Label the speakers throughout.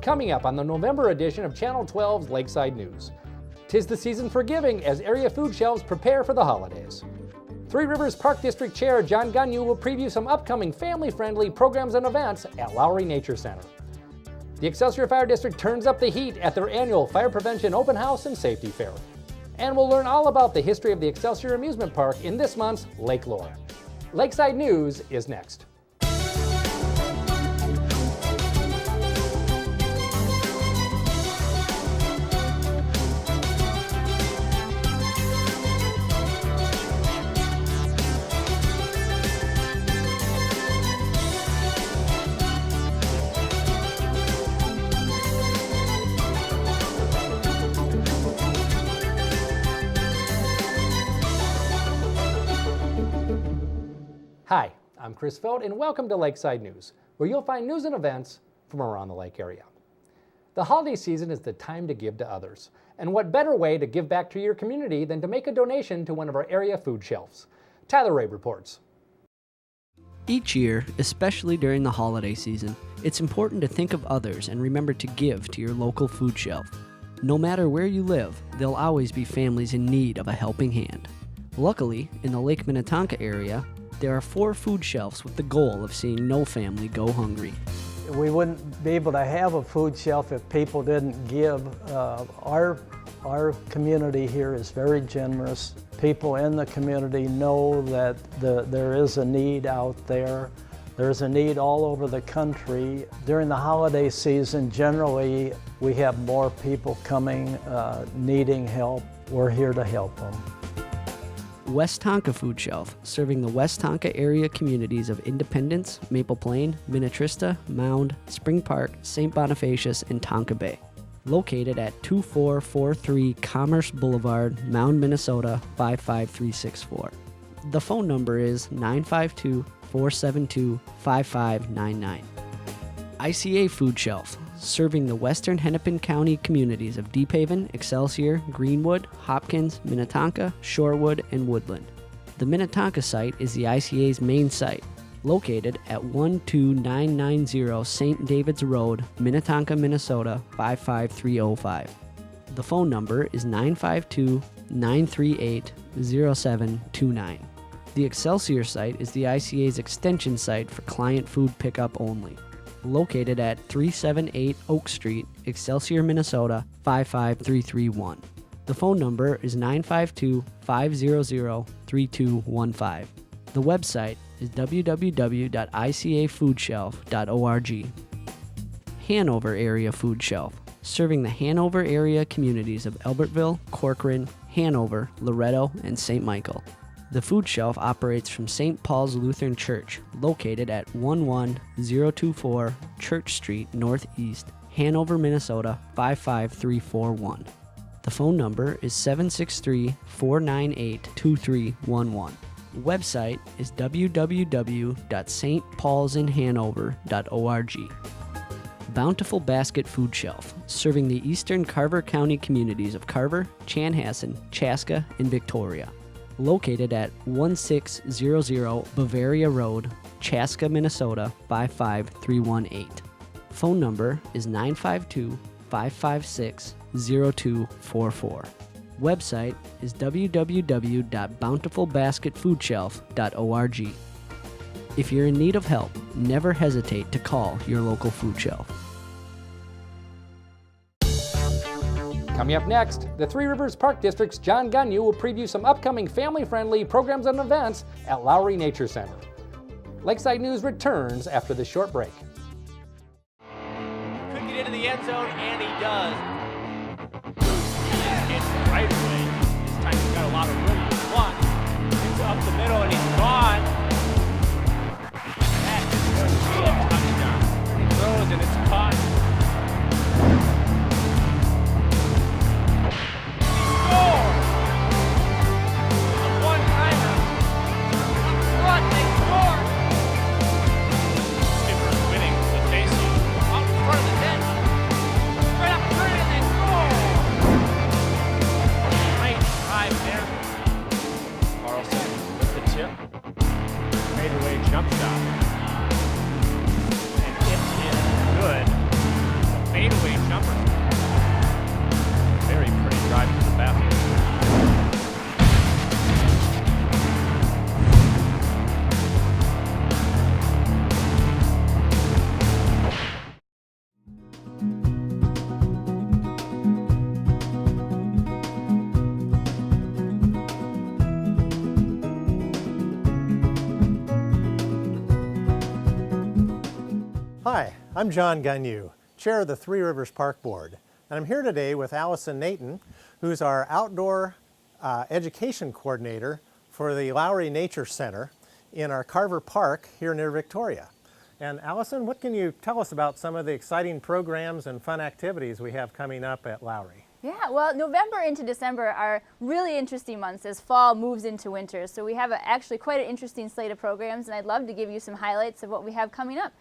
Speaker 1: coming up on the November edition of Channel 12's Lakeside News. 'Tis the season for giving as area food shelves prepare for the holidays. Three Rivers Park District Chair John Gunyu will preview some upcoming family-friendly programs and events at Lowry Nature Center. The Excelsior Fire District turns up the heat at their annual Fire Prevention Open House and Safety Fair. And we'll learn all about the history of the Excelsior Amusement Park in this month's Lake Lore. Lakeside News is next. Hi, I'm Chris Vogt, and welcome to Lakeside News, where you'll find news and events from around the lake area. The holiday season is the time to give to others, and what better way to give back to your community than to make a donation to one of our area food shelves? Tyler Ray reports.
Speaker 2: Each year, especially during the holiday season, it's important to think of others and remember to give to your local food shelf. No matter where you live, there'll always be families in need of a helping hand. Luckily, in the Lake Minnetonka area, there are 4 food shelves with the goal of seeing no family go hungry.
Speaker 3: We wouldn't be able to have a food shelf if people didn't give. Our community here is very generous. People in the community know that there is a need out there. There's a need all over the country. During the holiday season, generally, we have more people coming, needing help. We're here to help them.
Speaker 2: West Tonka Food Shelf, serving the West Tonka area communities of Independence, Maple Plain, Minnetrista, Mound, Spring Park, St. Bonifacius, and Tonka Bay. Located at 2443 Commerce Boulevard, Mound, Minnesota 55364. The phone number is 952-472-5599. ICA Food Shelf, serving the western Hennepin County communities of Deep Haven, Excelsior, Greenwood, Hopkins, Minnetonka, Shorewood, and Woodland. The Minnetonka site is the ICA's main site, located at 12990 St. David's Road, Minnetonka, Minnesota 55305. The phone number is 952-938-0729. The Excelsior site is the ICA's extension site for client food pickup only, located at 378 Oak Street, Excelsior, Minnesota 55331. The phone number is 952-500-3215. The website is www.icafoodshelf.org. Hanover Area Food Shelf, serving the Hanover area communities of Albertville, Corcoran, Hanover, Loretto, and St. Michael. The food shelf operates from St. Paul's Lutheran Church, located at 11024 Church Street Northeast, Hanover, Minnesota 55341. The phone number is 763-498-2311. The website is www.stpaulsinhanover.org. Bountiful Basket Food Shelf, serving the eastern Carver County communities of Carver, Chanhassen, Chaska, and Victoria. Located at 1600 Bavaria Road, Chaska, Minnesota 55318. Phone number is 952-556-0244. Website is www.bountifulbasketfoodshelf.org. If you're in need of help, never hesitate to call your local food shelf.
Speaker 1: Coming up next, the Three Rivers Park District's John Gunyu will preview some upcoming family-friendly programs and events at Lowry Nature Center. Lakeside News returns after this short break.
Speaker 4: Could get into the end zone, and he does. It's right away. This time he's got a lot of room to block. It's up the middle, and he's gone. That is going to be a touchdown. He throws, and it's caught.
Speaker 5: Hi, I'm John Gunyu, Chair of the Three Rivers Park Board, and I'm here today with Allison Nathan, who's our Outdoor Education Coordinator for the Lowry Nature Center in our Carver Park here near Victoria. And Allison, what can you tell us about some of the exciting programs and fun activities we have coming up at Lowry?
Speaker 6: Yeah, well, November into December are really interesting months as fall moves into winter. So we have actually quite an interesting slate of programs, and I'd love to give you some highlights of what we have coming up.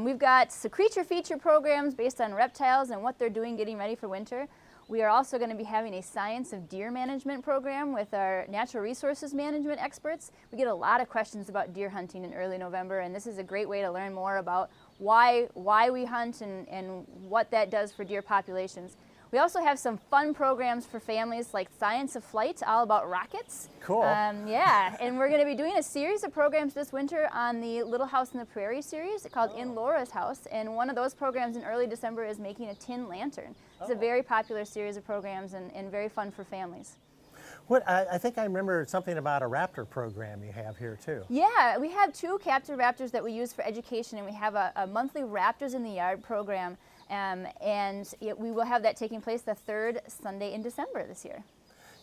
Speaker 6: We've got some creature feature programs based on reptiles and what they're doing getting ready for winter. We are also going to be having a Science of Deer Management program with our Natural Resources Management experts. We get a lot of questions about deer hunting in early November, and this is a great way to learn more about why we hunt and what that does for deer populations. We also have some fun programs for families like Science of Flight, all about rockets.
Speaker 5: Cool.
Speaker 6: Yeah, and we're going to be doing a series of programs this winter on the Little House on the Prairie series called In Laura's House, and one of those programs in early December is making a tin lantern. It's a very popular series of programs and very fun for families.
Speaker 5: I think I remember something about a raptor program you have here too.
Speaker 6: Yeah, we have 2 captive raptors that we use for education, and we have a monthly Raptors in the Yard program. We will have that taking place the 3rd Sunday in December this year.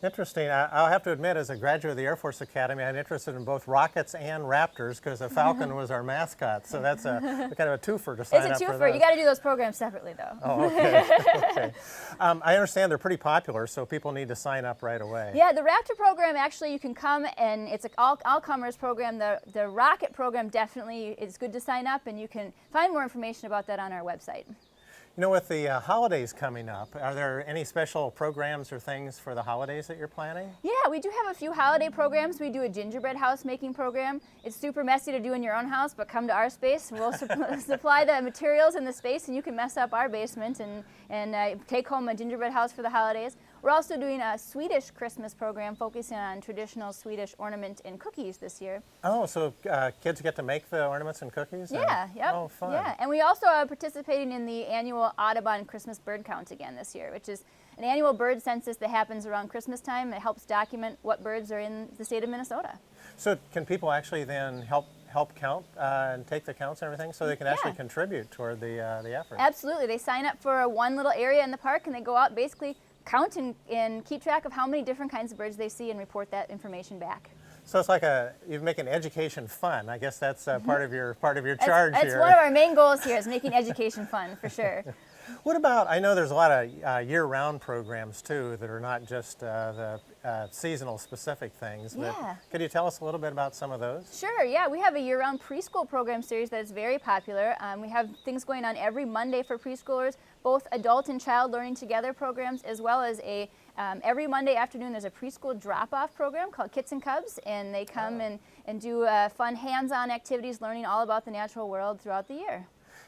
Speaker 5: Interesting. I'll have to admit, as a graduate of the Air Force Academy, I'm interested in both rockets and raptors because a falcon was our mascot. So that's a kind of a twofer to sign up for.
Speaker 6: It's a twofer. You got to do those programs separately, though.
Speaker 5: Oh, okay. Okay. I understand they're pretty popular, so people need to sign up right away.
Speaker 6: Yeah, the Raptor program, actually, you can come, and it's an all-comers program. The rocket program definitely is good to sign up, and you can find more information about that on our website.
Speaker 5: You know, with the holidays coming up, are there any special programs or things for the holidays that you're planning?
Speaker 6: Yeah, we do have a few holiday programs. We do a gingerbread house making program. It's super messy to do in your own house, but come to our space. We'll supply the materials in the space, and you can mess up our basement and take home a gingerbread house for the holidays. We're also doing a Swedish Christmas program focusing on traditional Swedish ornament and cookies this year.
Speaker 5: Oh, so kids get to make the ornaments and cookies?
Speaker 6: Yeah, yep.
Speaker 5: Oh, fun.
Speaker 6: Yeah, and we also are participating in the annual Audubon Christmas bird count again this year, which is an annual bird census that happens around Christmas time. It helps document what birds are in the state of Minnesota.
Speaker 5: So can people actually then help count and take the counts and everything so they can actually contribute toward the effort?
Speaker 6: Absolutely. They sign up for one little area in the park, and they go out basically count and keep track of how many different kinds of birds they see and report that information back.
Speaker 5: So it's like you make an education fun. I guess that's part of your charge here.
Speaker 6: That's one of our main goals here, is making education fun, for sure.
Speaker 5: What about, I know there's a lot of year-round programs too that are not just the seasonal specific things, but could you tell us a little bit about some of those?
Speaker 6: Sure, yeah, we have a year-round preschool program series that is very popular. We have things going on every Monday for preschoolers, both adult and child learning together programs, as well as every Monday afternoon there's a preschool drop-off program called Kits and Cubs, and they come and do fun hands-on activities learning all about the natural world throughout the year.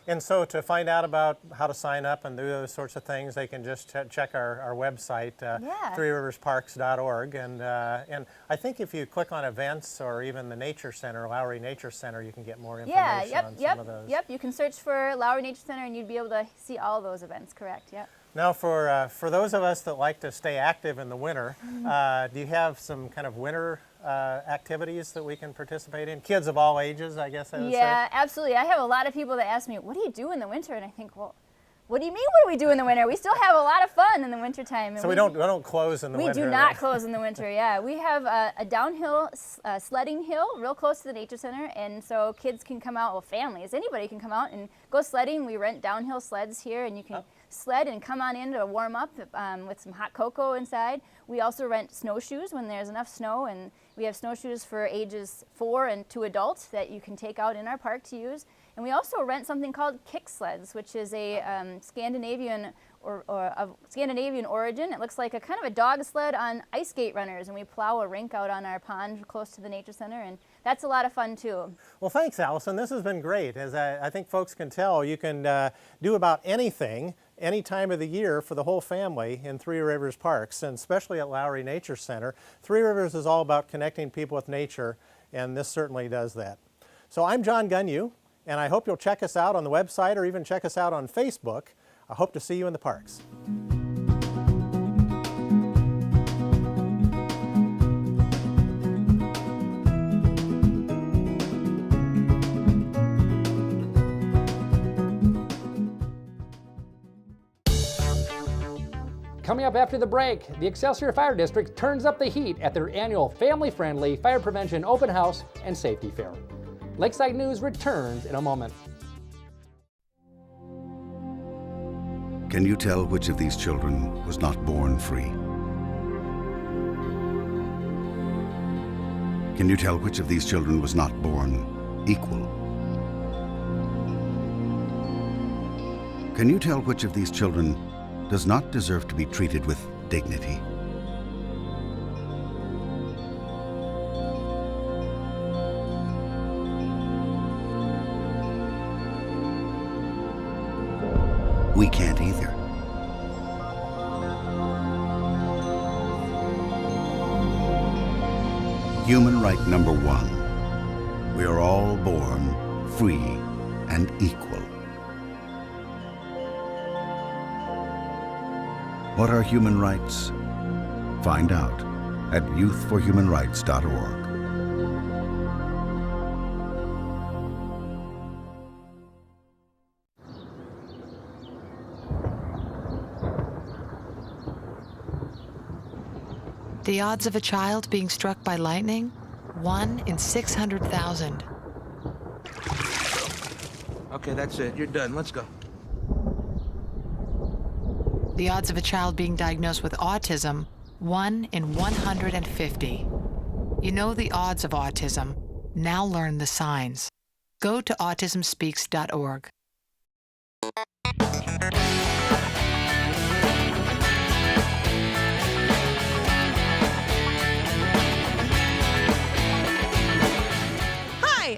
Speaker 5: And so to find out about how to sign up and do those sorts of things, they can just check our website, threeriversparks.org. And I think if you click on events or even the Nature Center, Lowry Nature Center, you can get more information on some of those.
Speaker 6: Yep, you can search for Lowry Nature Center and you'd be able to see all of those events, correct, yep.
Speaker 5: Now for those of us that like to stay active in the winter, do you have some kind of winter activities that we can participate in? Kids of all ages, I guess I would say.
Speaker 6: Yeah, absolutely. I have a lot of people that ask me, what do you do in the winter? And I think, well, what do you mean what do we do in the winter? We still have a lot of fun in the wintertime.
Speaker 5: So we don't close in the winter.
Speaker 6: We do not close in the winter, yeah. We have a downhill sledding hill real close to the Nature Center, and so kids can come out, well, families, anybody can come out and go sledding. We rent downhill sleds here, and you can sled and come on in to warm up with some hot cocoa inside. We also rent snowshoes when there's enough snow, and we have snowshoes for ages 4 and to adults that you can take out in our park to use. And we also rent something called kick sleds, which is a Scandinavian or of Scandinavian origin. It looks like a kind of a dog sled on ice skate runners, and we plow a rink out on our pond close to the Nature Center, and that's a lot of fun too. Well,
Speaker 5: thanks, Allison. This has been great. As I think folks can tell, you can do about anything, any time of the year for the whole family in Three Rivers Parks, and especially at Lowry Nature Center. Three Rivers is all about connecting people with nature, and this certainly does that. So I'm John Gunyu, and I hope you'll check us out on the website or even check us out on Facebook. I hope to see you in the parks.
Speaker 1: Coming up after the break, the Excelsior Fire District turns up the heat at their annual family-friendly fire prevention open house and safety fair. Lakeside News returns in a moment.
Speaker 7: Can you tell which of these children was not born free? Can you tell which of these children was not born equal? Can you tell which of these children does not deserve to be treated with dignity? We can't either. Human right number one. We are all born free and equal. What are human rights? Find out at youthforhumanrights.org.
Speaker 8: The odds of a child being struck by lightning? 1 in 600,000.
Speaker 9: Okay, that's it. You're done. Let's go.
Speaker 8: The odds of a child being diagnosed with autism? 1 in 150. You know the odds of autism. Now learn the signs. Go to autismspeaks.org.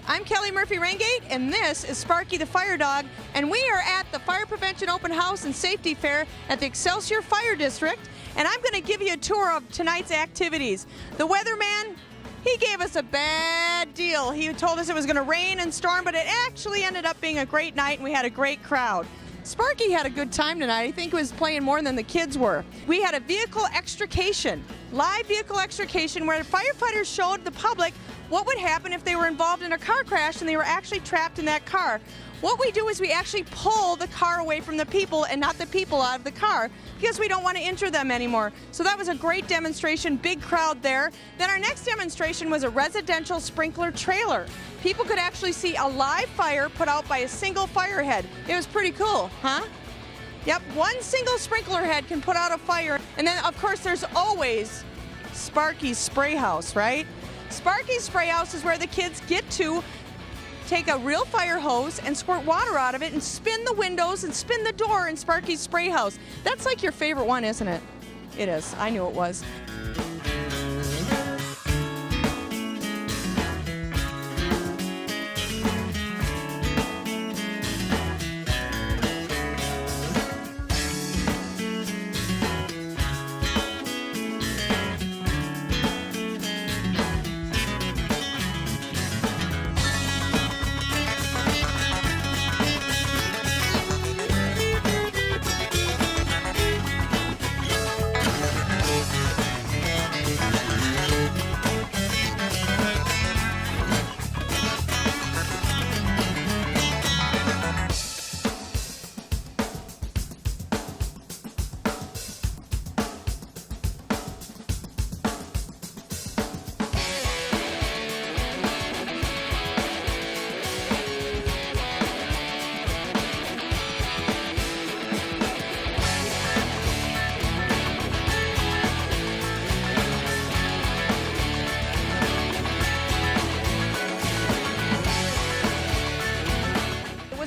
Speaker 10: I'm Kelly Murphy-Rangate, and this is Sparky the Fire Dog, and we are at the Fire Prevention Open House and Safety Fair at the Excelsior Fire District, and I'm going to give you a tour of tonight's activities. The weatherman, he gave us a bad deal. He told us it was going to rain and storm, but it actually ended up being a great night, and we had a great crowd. Sparky had a good time tonight. I think he was playing more than the kids were. We had a vehicle extrication, live vehicle extrication, where the firefighters showed the public what would happen if they were involved in a car crash and they were actually trapped in that car. What we do is we actually pull the car away from the people and not the people out of the car because we don't want to injure them anymore. So that was a great demonstration, big crowd there. Then our next demonstration was a residential sprinkler trailer. People could actually see a live fire put out by a single fire head. It was pretty cool, huh? Yep, one single sprinkler head can put out a fire. And then, of course, there's always Sparky's Spray House, right? Sparky's Spray House is where the kids get to take a real fire hose and squirt water out of it and spin the windows and spin the door in Sparky's Spray House. That's like your favorite one, isn't it? It is. I knew it was.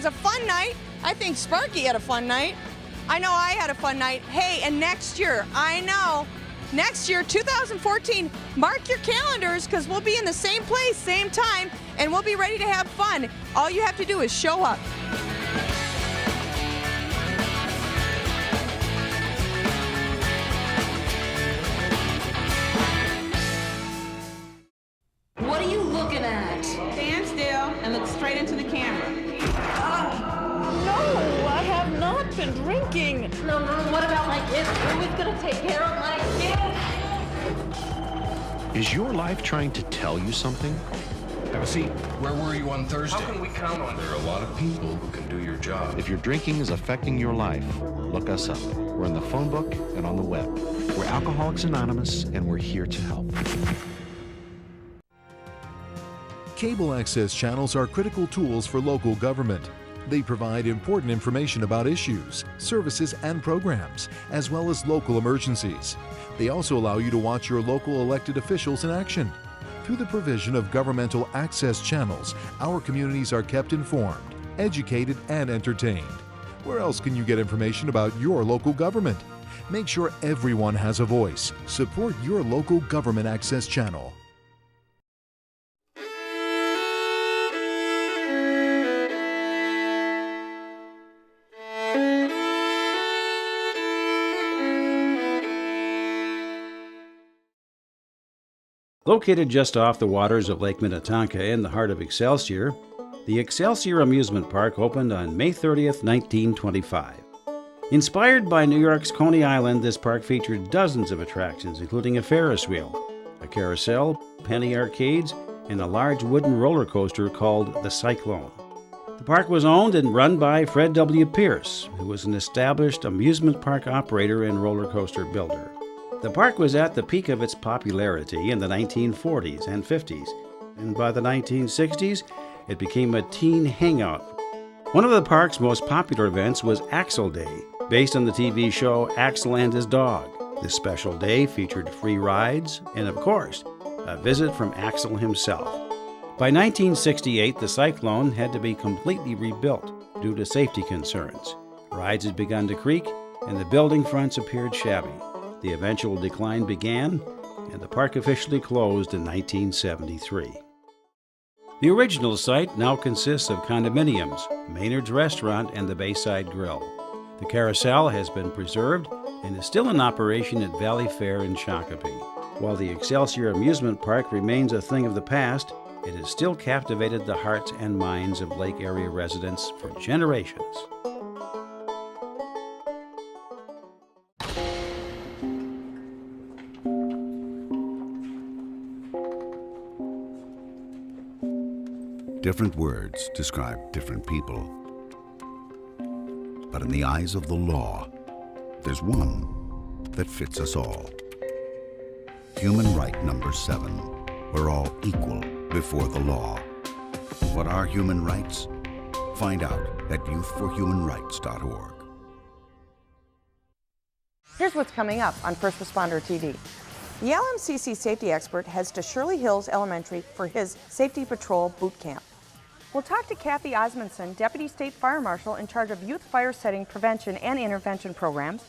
Speaker 10: A fun night. I think Sparky had a fun night. I know I had a fun night. Hey, and next year, I know, next year, 2014, mark your calendars because we'll be in the same place, same time, and we'll be ready to have fun. All you have to do is show up.
Speaker 11: What are you looking at?
Speaker 12: Stand still and look straight into the camera.
Speaker 11: No, I have not been drinking. No, what about my kids? Who's gonna take care of my kids?
Speaker 13: Is your life trying to tell you something? Have a seat.
Speaker 9: Where were you on Thursday?
Speaker 13: How can we count on
Speaker 9: There are a lot of people who can do your job.
Speaker 14: If your drinking is affecting your life, look us up. We're in the phone book and on the web. We're Alcoholics Anonymous, and we're here to help.
Speaker 15: Cable access channels are critical tools for local government. They provide important information about issues, services, and programs, as well as local emergencies. They also allow you to watch your local elected officials in action. Through the provision of governmental access channels, our communities are kept informed, educated, and entertained. Where else can you get information about your local government? Make sure everyone has a voice. Support your local government access channel.
Speaker 16: Located just off the waters of Lake Minnetonka in the heart of Excelsior, the Excelsior Amusement Park opened on May 30th, 1925. Inspired by New York's Coney Island, this park featured dozens of attractions, including a Ferris wheel, a carousel, penny arcades, and a large wooden roller coaster called the Cyclone. The park was owned and run by Fred W. Pierce, who was an established amusement park operator and roller coaster builder. The park was at the peak of its popularity in the 1940s and 50s, and by the 1960s, it became a teen hangout. One of the park's most popular events was Axel Day, based on the TV show Axel and His Dog. This special day featured free rides and, of course, a visit from Axel himself. By 1968, the Cyclone had to be completely rebuilt due to safety concerns. Rides had begun to creak, and the building fronts appeared shabby. The eventual decline began, and the park officially closed in 1973. The original site now consists of condominiums, Maynard's Restaurant, and the Bayside Grill. The carousel has been preserved and is still in operation at Valley Fair in Shakopee. While the Excelsior Amusement Park remains a thing of the past, it has still captivated the hearts and minds of Lake area residents for generations.
Speaker 7: Different words describe different people. But in the eyes of the law, there's one that fits us all. Human right number 7. We're all equal before the law. What are human rights? Find out at youthforhumanrights.org.
Speaker 10: Here's what's coming up on First Responder TV. The LMCC safety expert heads to Shirley Hills Elementary for his Safety Patrol Boot Camp. We'll talk to Kathy Osmondson, Deputy State Fire Marshal in charge of youth fire setting prevention and intervention programs.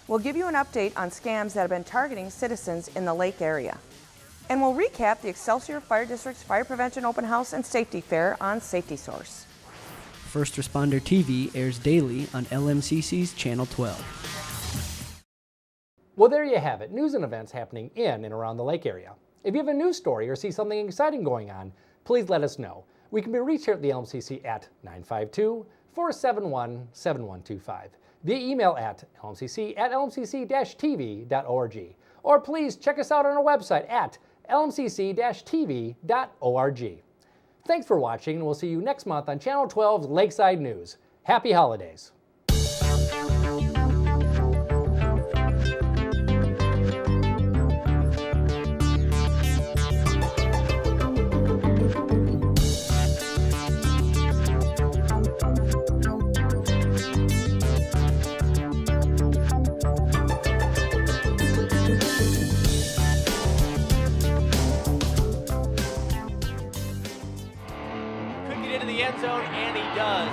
Speaker 10: We'll give you an update on scams that have been targeting citizens in the lake area. And we'll recap the Excelsior Fire District's Fire Prevention Open House and Safety Fair on Safety Source.
Speaker 2: First Responder TV airs daily on LMCC's Channel 12.
Speaker 1: Well, there you have it. News and events happening in and around the lake area. If you have a news story or see something exciting going on, please let us know. We can be reached here at the LMCC at 952-471-7125, via email at lmcc@lmcc-tv.org, or please check us out on our website at lmcc-tv.org. Thanks for watching, and we'll see you next month on Channel 12's Lakeside News. Happy holidays.
Speaker 4: Zone, and he does.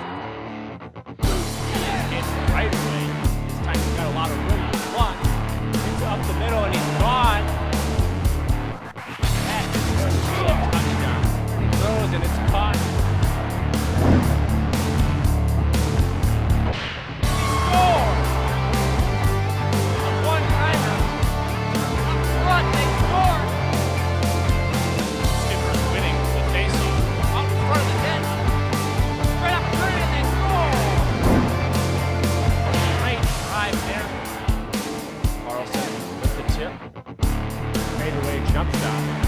Speaker 4: It's right away. This time he's got a lot of room to block. It's up the middle, and he's gone. That is going to be a touchdown. He throws, and it's caught. He scores! A one-timer. Up front, they score! Skipper's winning the face-off. Out in front of the net. There. Carlson with the tip. Fadeaway jump shot.